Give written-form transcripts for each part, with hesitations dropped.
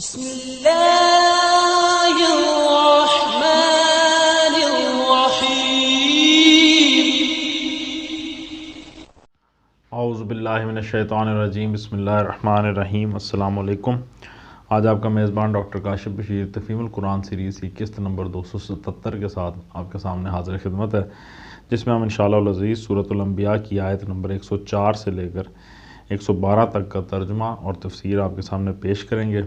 بسم اللہ الرحمن الرحیم۔ اعوذ باللہ من الشیطان الرجیم، بسم اللہ الرحمن الرحیم۔ السلام علیکم۔ آج آپ کا میزبان ڈاکٹر کاشف بشیر تفہیم القرآن سیریز کی قسط نمبر 277 کے ساتھ آپ کے سامنے حاضر خدمت ہے، جس میں ہم انشاءاللہ العزیز سورۃ الانبیاء کی آیت نمبر 104 سے لے کر 112 تک کا ترجمہ اور تفسیر آپ کے سامنے پیش کریں گے،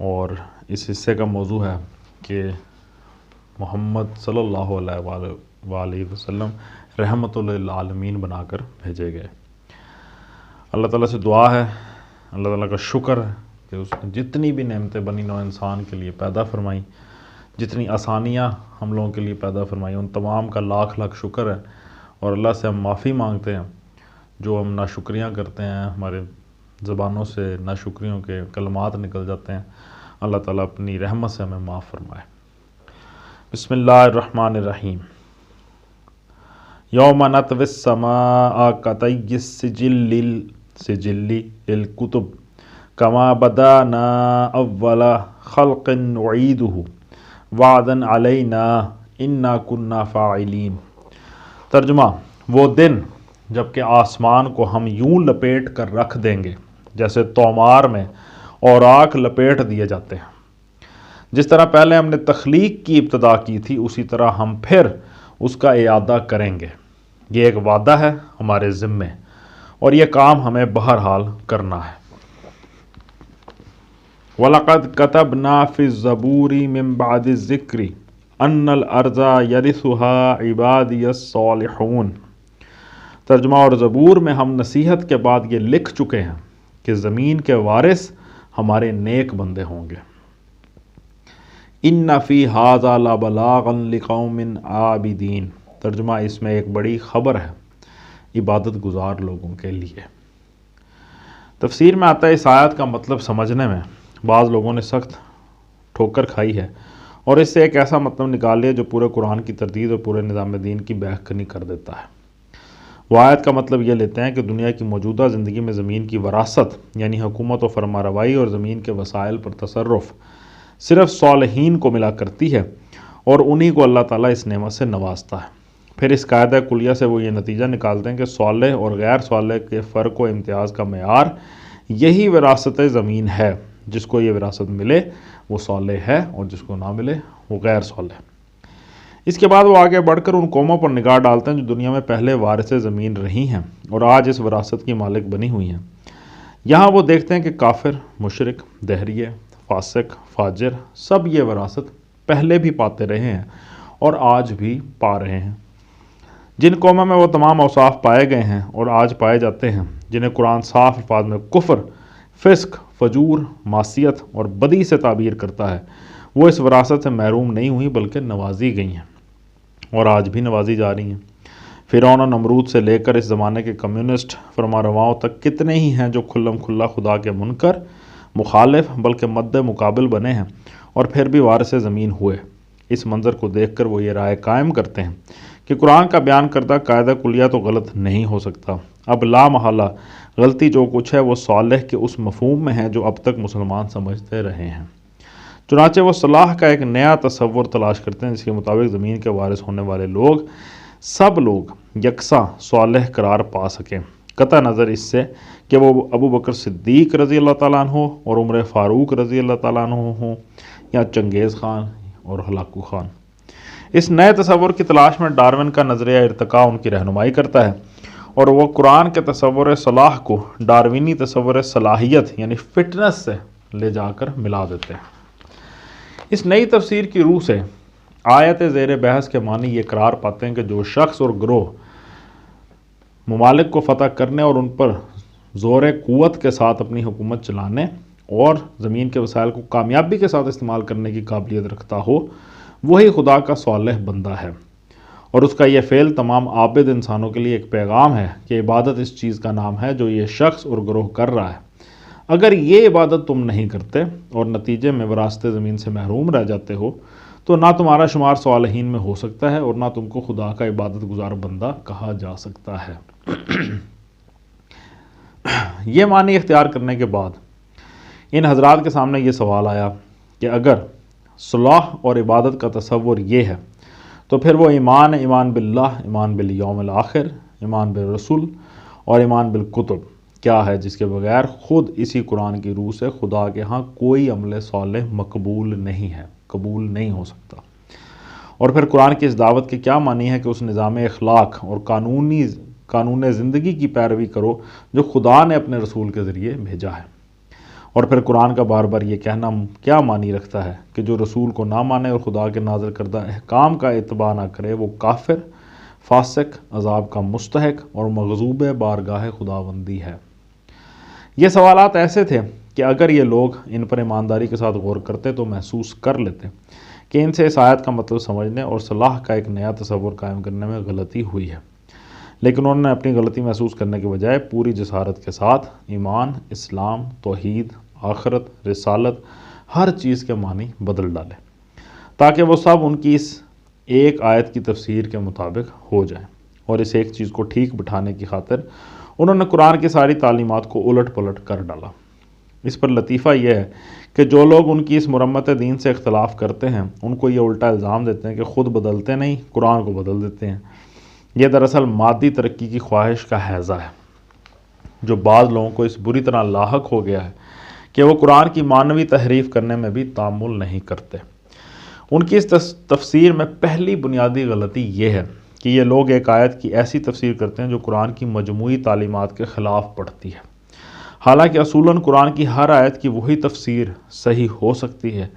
اور اس حصے کا موضوع ہے کہ محمد صلی اللہ علیہ وسلم رحمت للعالمین بنا کر بھیجے گئے۔ اللہ تعالیٰ سے دعا ہے، اللہ تعالیٰ کا شکر ہے کہ اس نے جتنی بھی نعمتیں بنی نوع انسان کے لیے پیدا فرمائیں، جتنی آسانیاں ہم لوگوں کے لیے پیدا فرمائیں، ان تمام کا لاکھ لاکھ شکر ہے، اور اللہ سے ہم معافی مانگتے ہیں جو ہم ناشکریاں کرتے ہیں، ہمارے زبانوں سے ناشکریوں کے کلمات نکل جاتے ہیں۔ اللہ تعالیٰ اپنی رحمت سے ہمیں معاف فرمائے۔ بسم اللہ الرحمن الرحیم۔ یوم نطوی السماء کطی السجل للکتب کما بدأنا اول خلق نعیدہ وعدا علینا انا کنا فاعلین۔ ترجمہ: وہ دن جب کہ آسمان کو ہم یوں لپیٹ کر رکھ دیں گے جیسے تومار میں اوراق لپیٹ دیے جاتے ہیں۔ جس طرح پہلے ہم نے تخلیق کی ابتدا کی تھی، اسی طرح ہم پھر اس کا اعادہ کریں گے۔ یہ ایک وعدہ ہے ہمارے ذمے، اور یہ کام ہمیں بہرحال کرنا ہے۔ وَلَقَدْ كَتَبْنَا فِي الزَّبُورِ مِن بَعْدِ الذِّكْرِ أَنَّ الْأَرْضَ يَرِثُهَا عِبَادِيَ الصَّالِحُونَ۔ ترجمہ: اور زبور میں ہم نصیحت کے بعد یہ لکھ چکے ہیں کہ زمین کے وارث ہمارے نیک بندے ہوں گے۔ اِنَّ فِي هَذَا لَبَلَاغًا لِقَوْمٍ عَابِدِينَ۔ ترجمہ: اس میں ایک بڑی خبر ہے عبادت گزار لوگوں کے لیے۔ تفسیر میں آتا ہے اس آیت کا مطلب سمجھنے میں بعض لوگوں نے سخت ٹھوکر کھائی ہے، اور اس سے ایک ایسا مطلب نکال لیا جو پورے قرآن کی تردید اور پورے نظام دین کی بہکنی کر دیتا ہے۔ وہ آیت کا مطلب یہ لیتے ہیں کہ دنیا کی موجودہ زندگی میں زمین کی وراثت یعنی حکومت و فرمانروائی اور زمین کے وسائل پر تصرف صرف صالحین کو ملا کرتی ہے، اور انہی کو اللہ تعالیٰ اس نعمت سے نوازتا ہے۔ پھر اس قاعدہ کلیہ سے وہ یہ نتیجہ نکالتے ہیں کہ صالح اور غیر صالح کے فرق و امتیاز کا معیار یہی وراثت زمین ہے۔ جس کو یہ وراثت ملے وہ صالح ہے، اور جس کو نہ ملے وہ غیر صالح۔ اس کے بعد وہ آگے بڑھ کر ان قوموں پر نگاہ ڈالتے ہیں جو دنیا میں پہلے وارث زمین رہی ہیں اور آج اس وراثت کی مالک بنی ہوئی ہیں۔ یہاں وہ دیکھتے ہیں کہ کافر، مشرک، دہریے، فاسق، فاجر سب یہ وراثت پہلے بھی پاتے رہے ہیں اور آج بھی پا رہے ہیں۔ جن قوموں میں وہ تمام اوصاف پائے گئے ہیں اور آج پائے جاتے ہیں، جنہیں قرآن صاف الفاظ میں کفر، فسق، فجور، معصیت اور بدی سے تعبیر کرتا ہے، وہ اس وراثت سے محروم نہیں ہوئی بلکہ نوازی گئی ہیں، اور آج بھی نوازی جا رہی ہیں۔ فرعون و نمرود سے لے کر اس زمانے کے کمیونسٹ فرمانرواؤں تک کتنے ہی ہیں جو کھلم کھلا خدا کے منکر، مخالف بلکہ مد مقابل بنے ہیں اور پھر بھی وارث زمین ہوئے۔ اس منظر کو دیکھ کر وہ یہ رائے قائم کرتے ہیں کہ قرآن کا بیان کردہ قاعدہ کلیہ تو غلط نہیں ہو سکتا، اب لا محالہ غلطی جو کچھ ہے وہ صالح کے اس مفہوم میں ہے جو اب تک مسلمان سمجھتے رہے ہیں۔ چنانچہ وہ صلاح کا ایک نیا تصور تلاش کرتے ہیں جس کے مطابق زمین کے وارث ہونے والے لوگ سب لوگ یکساں صالح قرار پا سکیں، قطع نظر اس سے کہ وہ ابو بکر صدیق رضی اللہ تعالیٰ عنہ اور عمر فاروق رضی اللہ تعالیٰ عنہ ہوں یا چنگیز خان اور ہلاکو خان۔ اس نئے تصور کی تلاش میں ڈارون کا نظریہ ارتقاء ان کی رہنمائی کرتا ہے، اور وہ قرآن کے تصور صلاح کو ڈاروینی تصور صلاحیت یعنی فٹنس سے لے جا کر ملا دیتے ہیں۔ اس نئی تفسیر کی روح سے آیت زیر بحث کے معنی یہ قرار پاتے ہیں کہ جو شخص اور گروہ ممالک کو فتح کرنے اور ان پر زور قوت کے ساتھ اپنی حکومت چلانے اور زمین کے وسائل کو کامیابی کے ساتھ استعمال کرنے کی قابلیت رکھتا ہو، وہی خدا کا صالح بندہ ہے، اور اس کا یہ فعل تمام عابد انسانوں کے لیے ایک پیغام ہے کہ عبادت اس چیز کا نام ہے جو یہ شخص اور گروہ کر رہا ہے۔ اگر یہ عبادت تم نہیں کرتے اور نتیجے میں وراثت زمین سے محروم رہ جاتے ہو تو نہ تمہارا شمار صالحین میں ہو سکتا ہے اور نہ تم کو خدا کا عبادت گزار بندہ کہا جا سکتا ہے۔ یہ معنی اختیار کرنے کے بعد ان حضرات کے سامنے یہ سوال آیا کہ اگر صلاح اور عبادت کا تصور یہ ہے تو پھر وہ ایمان باللہ، ایمان بالیوم الآخر، ایمان بالرسول اور ایمان بالکتب کیا ہے، جس کے بغیر خود اسی قرآن کی روح سے خدا کے ہاں کوئی عمل صالح مقبول نہیں ہے، قبول نہیں ہو سکتا۔ اور پھر قرآن کی اس دعوت کے کیا معنی ہے کہ اس نظام اخلاق اور قانون زندگی کی پیروی کرو جو خدا نے اپنے رسول کے ذریعے بھیجا ہے۔ اور پھر قرآن کا بار بار یہ کہنا کیا معنی رکھتا ہے کہ جو رسول کو نہ مانے اور خدا کے نازل کردہ احکام کا اتباع نہ کرے وہ کافر، فاسق، عذاب کا مستحق اور مغضوب بارگاہ خداوندی ہے۔ یہ سوالات ایسے تھے کہ اگر یہ لوگ ان پر ایمانداری کے ساتھ غور کرتے تو محسوس کر لیتے کہ ان سے اس آیت کا مطلب سمجھنے اور صلاح کا ایک نیا تصور قائم کرنے میں غلطی ہوئی ہے، لیکن انہوں نے اپنی غلطی محسوس کرنے کے بجائے پوری جسارت کے ساتھ ایمان، اسلام، توحید، آخرت، رسالت، ہر چیز کے معنی بدل ڈالے تاکہ وہ سب ان کی اس ایک آیت کی تفسیر کے مطابق ہو جائیں، اور اس ایک چیز کو ٹھیک بٹھانے کی خاطر انہوں نے قرآن کی ساری تعلیمات کو الٹ پلٹ کر ڈالا۔ اس پر لطیفہ یہ ہے کہ جو لوگ ان کی اس مرمت دین سے اختلاف کرتے ہیں ان کو یہ الٹا الزام دیتے ہیں کہ خود بدلتے نہیں، قرآن کو بدل دیتے ہیں۔ یہ دراصل مادی ترقی کی خواہش کا ہیضہ ہے جو بعض لوگوں کو اس بری طرح لاحق ہو گیا ہے کہ وہ قرآن کی معنوی تحریف کرنے میں بھی تامل نہیں کرتے۔ ان کی اس تفسیر میں پہلی بنیادی غلطی یہ ہے کہ یہ لوگ ایک آیت کی ایسی تفسیر کرتے ہیں جو قرآن کی مجموعی تعلیمات کے خلاف پڑتی ہے، حالانکہ اصولاً قرآن کی ہر آیت کی وہی تفسیر صحیح ہو سکتی ہے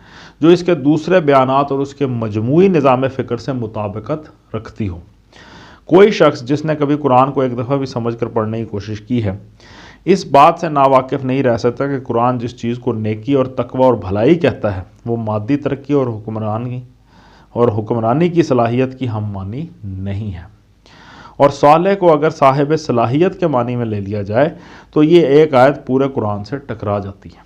جو اس کے دوسرے بیانات اور اس کے مجموعی نظام فکر سے مطابقت رکھتی ہو۔ کوئی شخص جس نے کبھی قرآن کو ایک دفعہ بھی سمجھ کر پڑھنے کی کوشش کی ہے اس بات سے ناواقف نہیں رہ سکتا کہ قرآن جس چیز کو نیکی اور تقوی اور بھلائی کہتا ہے وہ مادی ترقی اور حکمرانی کی صلاحیت کی ہم معنی نہیں ہے، اور صالح کو اگر صاحب صلاحیت کے معنی میں لے لیا جائے تو یہ ایک آیت پورے قرآن سے ٹکرا جاتی ہے۔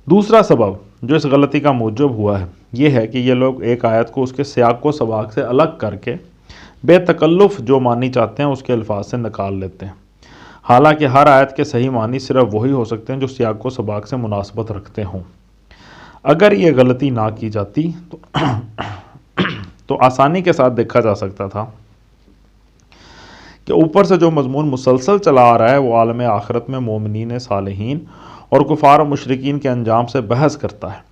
دوسرا سبب جو اس غلطی کا موجب ہوا ہے یہ ہے کہ یہ لوگ ایک آیت کو اس کے سیاق و سباق سے الگ کر کے بے تکلف جو معنی چاہتے ہیں اس کے الفاظ سے نکال لیتے ہیں، حالانکہ ہر آیت کے صحیح معنی صرف وہی ہو سکتے ہیں جو سیاق و سباق سے مناسبت رکھتے ہوں۔ اگر یہ غلطی نہ کی جاتی تو آسانی کے ساتھ دیکھا جا سکتا تھا کہ اوپر سے جو مضمون مسلسل چلا آ رہا ہے وہ عالم آخرت میں مومنین صالحین اور کفار و مشرکین کے انجام سے بحث کرتا ہے۔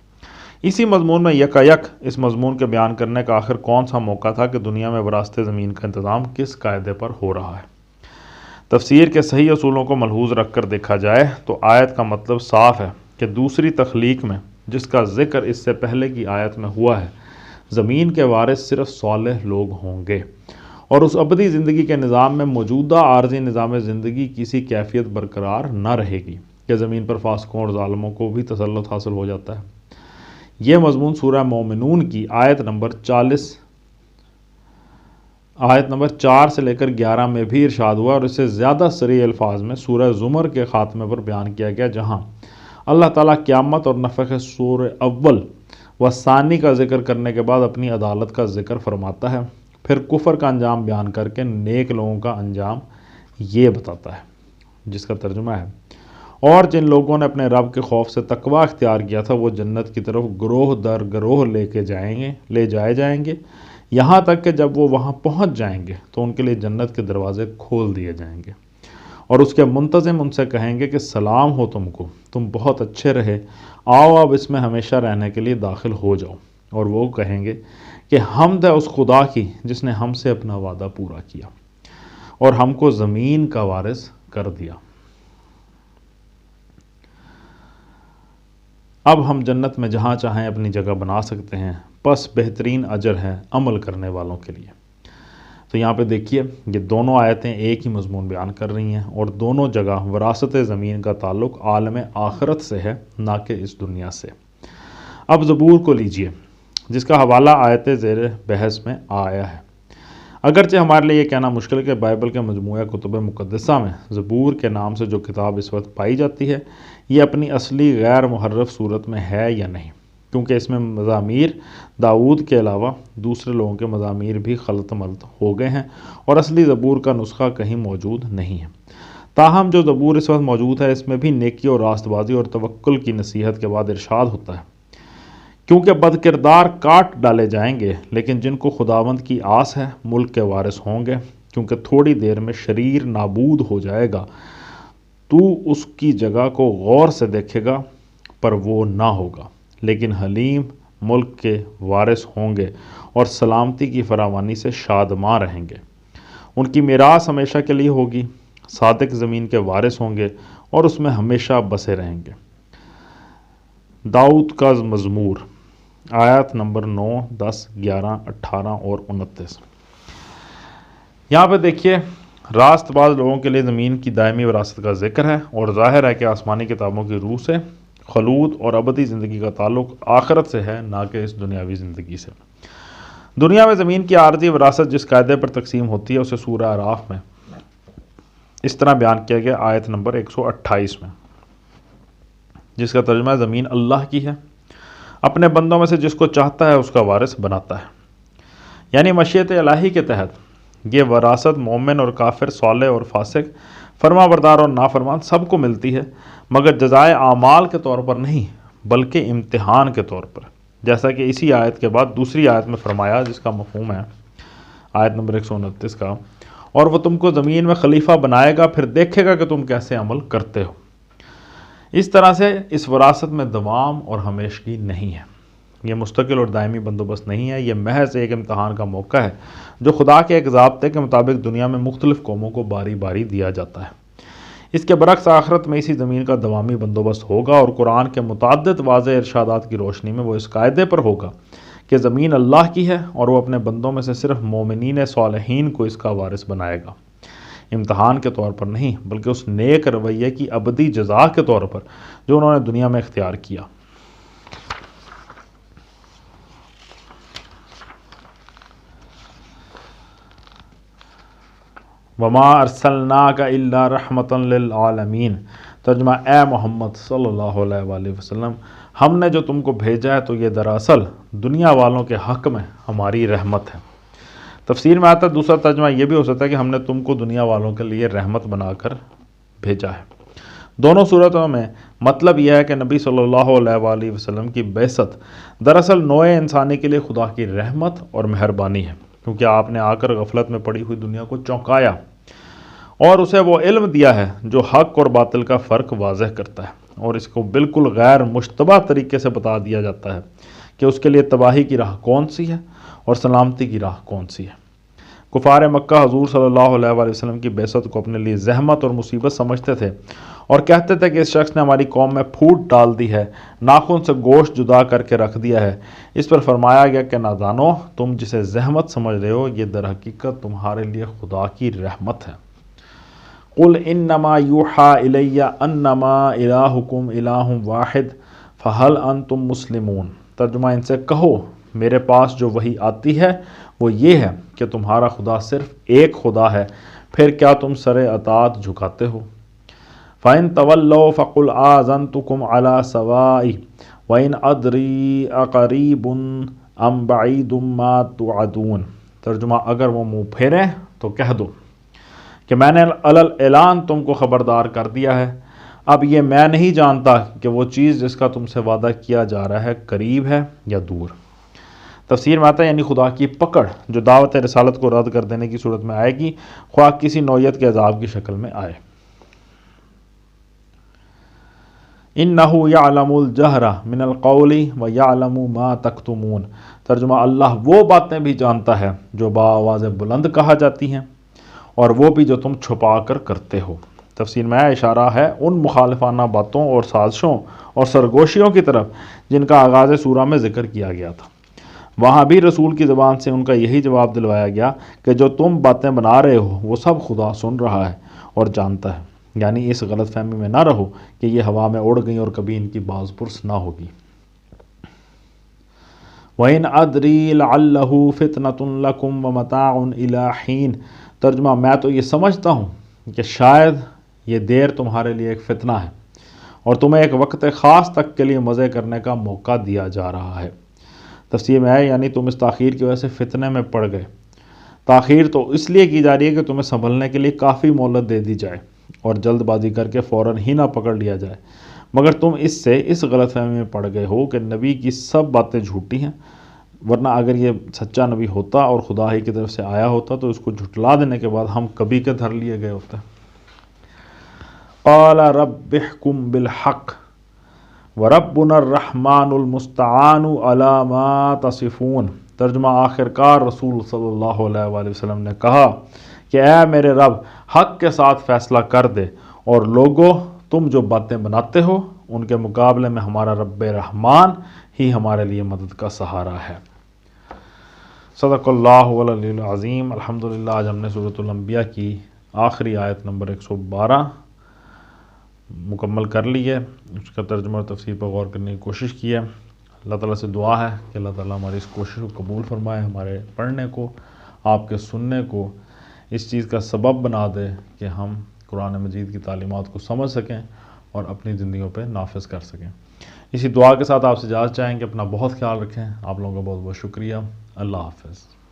اسی مضمون میں یکایک اس مضمون کے بیان کرنے کا آخر کون سا موقع تھا کہ دنیا میں وراثت زمین کا انتظام کس قاعدے پر ہو رہا ہے۔ تفسیر کے صحیح اصولوں کو ملحوظ رکھ کر دیکھا جائے تو آیت کا مطلب صاف ہے کہ دوسری تخلیق میں جس کا ذکر اس سے پہلے کی آیت میں ہوا ہے زمین کے وارث صرف صالح لوگ ہوں گے، اور اس ابدی زندگی کے نظام میں موجودہ عارضی نظام زندگی کسی کیفیت برقرار نہ رہے گی کہ زمین پر فاسقوں اور ظالموں کو بھی تسلط حاصل ہو جاتا ہے۔ یہ مضمون سورہ مومنون کی آیت نمبر 4 سے لے کر 11 میں بھی ارشاد ہوا، اور اس سے زیادہ صریح الفاظ میں سورہ زمر کے خاتمے پر بیان کیا گیا، جہاں اللہ تعالیٰ قیامت اور نفخ سور اول و ثانی کا ذکر کرنے کے بعد اپنی عدالت کا ذکر فرماتا ہے، پھر کفر کا انجام بیان کر کے نیک لوگوں کا انجام یہ بتاتا ہے، جس کا ترجمہ ہے اور جن لوگوں نے اپنے رب کے خوف سے تقوی اختیار کیا تھا وہ جنت کی طرف گروہ در گروہ لے جائے جائیں گے، یہاں تک کہ جب وہ وہاں پہنچ جائیں گے تو ان کے لیے جنت کے دروازے کھول دیے جائیں گے، اور اس کے منتظم ان سے کہیں گے کہ سلام ہو تم کو، تم بہت اچھے رہے، آؤ اب اس میں ہمیشہ رہنے کے لیے داخل ہو جاؤ، اور وہ کہیں گے کہ حمد ہے اس خدا کی جس نے ہم سے اپنا وعدہ پورا کیا اور ہم کو زمین کا وارث کر دیا۔ اب ہم جنت میں جہاں چاہیں اپنی جگہ بنا سکتے ہیں، بس بہترین اجر ہے عمل کرنے والوں کے لیے۔ تو یہاں پہ دیکھیے یہ دونوں آیتیں ایک ہی مضمون بیان کر رہی ہیں، اور دونوں جگہ وراثت زمین کا تعلق عالم آخرت سے ہے نہ کہ اس دنیا سے۔ اب زبور کو لیجئے جس کا حوالہ آیت زیر بحث میں آیا ہے۔ اگرچہ ہمارے لیے یہ کہنا مشکل ہے کہ بائبل کے مجموعہ کتب مقدسہ میں زبور کے نام سے جو کتاب اس وقت پائی جاتی ہے یہ اپنی اصلی غیر محرف صورت میں ہے یا نہیں، کیونکہ اس میں مزامیر داؤد کے علاوہ دوسرے لوگوں کے مزامیر بھی خلط ملط ہو گئے ہیں اور اصلی زبور کا نسخہ کہیں موجود نہیں ہے۔ تاہم جو زبور اس وقت موجود ہے اس میں بھی نیکی اور راست بازی اور توکل کی نصیحت کے بعد ارشاد ہوتا ہے، کیونکہ بد کردار کاٹ ڈالے جائیں گے، لیکن جن کو خداوند کی آس ہے ملک کے وارث ہوں گے، کیونکہ تھوڑی دیر میں شریر نابود ہو جائے گا، تو اس کی جگہ کو غور سے دیکھے گا پر وہ نہ ہوگا، لیکن حلیم ملک کے وارث ہوں گے اور سلامتی کی فراوانی سے شادماں رہیں گے۔ ان کی میراث ہمیشہ کے لیے ہوگی، صادق زمین کے وارث ہوں گے اور اس میں ہمیشہ بسے رہیں گے۔ داؤد کا مزمور، آیات نمبر 9، 10، 11، 18 اور 29۔ یہاں پہ دیکھیے راست باز لوگوں کے لیے زمین کی دائمی وراثت کا ذکر ہے، اور ظاہر ہے کہ آسمانی کتابوں کی روح سے خلود اور ابدی زندگی کا تعلق آخرت سے ہے، نہ کہ اس دنیاوی زندگی سے۔ دنیا میں زمین کی عارضی وراثت جس قاعدے پر تقسیم ہوتی ہے اسے سورہ اعراف میں اس طرح بیان کیا گیا آیت نمبر 128 میں، جس کا ترجمہ ہے زمین اللہ کی ہے، اپنے بندوں میں سے جس کو چاہتا ہے اس کا وارث بناتا ہے۔ یعنی مشیت الہی کے تحت یہ وراثت مومن اور کافر، صالح اور فاسق، فرما بردار اور نافرمان سب کو ملتی ہے، مگر جزائے اعمال کے طور پر نہیں بلکہ امتحان کے طور پر، جیسا کہ اسی آیت کے بعد دوسری آیت میں فرمایا، جس کا مفہوم ہے آیت نمبر 129 کا، اور وہ تم کو زمین میں خلیفہ بنائے گا، پھر دیکھے گا کہ تم کیسے عمل کرتے ہو۔ اس طرح سے اس وراثت میں دوام اور ہمیشگی نہیں ہے، یہ مستقل اور دائمی بندوبست نہیں ہے، یہ محض ایک امتحان کا موقع ہے جو خدا کے ایک ضابطے کے مطابق دنیا میں مختلف قوموں کو باری باری دیا جاتا ہے۔ اس کے برعکس آخرت میں اسی زمین کا دوامی بندوبست ہوگا، اور قرآن کے متعدد واضح ارشادات کی روشنی میں وہ اس قاعدے پر ہوگا کہ زمین اللہ کی ہے اور وہ اپنے بندوں میں سے صرف مومنین صالحین کو اس کا وارث بنائے گا، امتحان کے طور پر نہیں بلکہ اس نیک رویے کی ابدی جزا کے طور پر جو انہوں نے دنیا میں اختیار کیا۔ وما ارسلناک الا رحمتا للعالمین، ترجمہ اے محمد صلی اللہ علیہ وآلہ وسلم، ہم نے جو تم کو بھیجا ہے تو یہ دراصل دنیا والوں کے حق میں ہماری رحمت ہے۔ تفسیر میں آتا ہے، دوسرا ترجمہ یہ بھی ہو سکتا ہے کہ ہم نے تم کو دنیا والوں کے لیے رحمت بنا کر بھیجا ہے۔ دونوں صورتوں میں مطلب یہ ہے کہ نبی صلی اللہ علیہ وآلہ وسلم کی بعثت دراصل نوع انسانی کے لیے خدا کی رحمت اور مہربانی ہے، کیونکہ آپ نے آ کر غفلت میں پڑی ہوئی دنیا کو چونکایا اور اسے وہ علم دیا ہے جو حق اور باطل کا فرق واضح کرتا ہے، اور اس کو بالکل غیر مشتبہ طریقے سے بتا دیا جاتا ہے کہ اس کے لیے تباہی کی راہ کون سی ہے اور سلامتی کی راہ کون سی ہے۔ کفار مکہ حضور صلی اللہ علیہ وآلہ وسلم کی بعثت کو اپنے لیے زحمت اور مصیبت سمجھتے تھے اور کہتے تھے کہ اس شخص نے ہماری قوم میں پھوٹ ڈال دی ہے، ناخن سے گوشت جدا کر کے رکھ دیا ہے۔ اس پر فرمایا گیا کہ نادانو، تم جسے زحمت سمجھ رہے ہو یہ در حقیقت تمہارے لیے خدا کی رحمت ہے۔ قل انما یوحی الی انما الہکم الہ واحد فہل انتم مسلمون، ترجمہ ان سے کہو میرے پاس جو وحی آتی ہے وہ یہ ہے کہ تمہارا خدا صرف ایک خدا ہے، پھر کیا تم سر اطاعت جھکاتے ہو؟ فَإِن تَوَلَّوْا فَقُلْ آذَنْتُكُمْ عَلَى سَوَاءٍ وَإِنْ أَدْرِي أَقَرِيبٌ أَمْ بَعِيدٌ مَا تُوعَدُونَ، ترجمہ اگر وہ منہ پھیریں تو کہہ دو کہ میں نے اعلان تم کو خبردار کر دیا ہے، اب یہ میں نہیں جانتا کہ وہ چیز جس کا تم سے وعدہ کیا جا رہا ہے قریب ہے یا دور۔ تفسیر میں آتا ہے یعنی خدا کی پکڑ جو دعوت رسالت کو رد کر دینے کی صورت میں آئے گی، خواہ کسی نوعیت کے عذاب کی شکل میں آئے۔ اِنَّهُ يَعْلَمُ الْجَهْرَ مِنَ الْقَوْلِ وَيَعْلَمُ مَا تَكْتُمُونَ، ترجمہ اللہ وہ باتیں بھی جانتا ہے جو بآواز بلند کہا جاتی ہیں اور وہ بھی جو تم چھپا کر کرتے ہو۔ تفسیر میں اشارہ ہے ان مخالفانہ باتوں اور سازشوں اور سرگوشیوں کی طرف جن کا آغاز سورہ میں ذکر کیا گیا تھا۔ وہاں بھی رسول کی زبان سے ان کا یہی جواب دلوایا گیا کہ جو تم باتیں بنا رہے ہو وہ سب خدا سن رہا ہے اور جانتا ہے، یعنی اس غلط فہمی میں نہ رہو کہ یہ ہوا میں اڑ گئیں اور کبھی ان کی باز پرس نہ ہوگی۔ وَإِنْ أَدْرِي لَعَلَّهُ فِتْنَةٌ لَكُمْ وَمَتَاعٌ إِلَىٰ حِينٍ، ترجمہ میں تو یہ سمجھتا ہوں کہ شاید یہ دیر تمہارے لیے ایک فتنہ ہے اور تمہیں ایک وقت خاص تک کے لیے مزے کرنے کا موقع دیا جا رہا ہے۔ تفسیر میں ہے یعنی تم اس تاخیر کی وجہ سے فتنے میں پڑ گئے۔ تاخیر تو اس لیے کی جا رہی ہے کہ تمہیں سنبھلنے کے لیے کافی مہلت دے دی جائے۔ اور جلد بازی کر کے فوراً ہی نہ پکڑ لیا جائے، مگر تم اس سے اس غلط فہمی میں پڑ گئے ہو کہ نبی کی سب باتیں جھوٹی ہیں، ورنہ اگر یہ سچا نبی ہوتا اور خدا ہی کی طرف سے آیا ہوتا تو اس کو جھٹلا دینے کے بعد ہم کبھی کے دھر لیے گئے ہوتے۔ قال رب احکم بالحق وربنا الرحمن المستعان علی ما تصفون۔ ترجمہ آخر کار رسول صلی اللہ علیہ وآلہ وسلم نے کہا کہ اے میرے رب، حق کے ساتھ فیصلہ کر دے، اور لوگو تم جو باتیں بناتے ہو ان کے مقابلے میں ہمارا رب رحمان ہی ہمارے لیے مدد کا سہارا ہے۔ صدق اللہ العلی العظیم۔ الحمدللہ آج ہم نے سورۃ الانبیاء کی آخری آیت نمبر 112 مکمل کر لی ہے، اس کا ترجمہ اور تفسیر پر غور کرنے کی کوشش کی ہے۔ اللہ تعالیٰ سے دعا ہے کہ اللہ تعالیٰ ہماری اس کوشش کو قبول فرمائے، ہمارے پڑھنے کو، آپ کے سننے کو اس چیز کا سبب بنا دے کہ ہم قرآن مجید کی تعلیمات کو سمجھ سکیں اور اپنی زندگیوں پہ نافذ کر سکیں۔ اسی دعا کے ساتھ آپ سے اجازت چاہیں کہ اپنا بہت خیال رکھیں۔ آپ لوگوں کا بہت بہت شکریہ۔ اللہ حافظ۔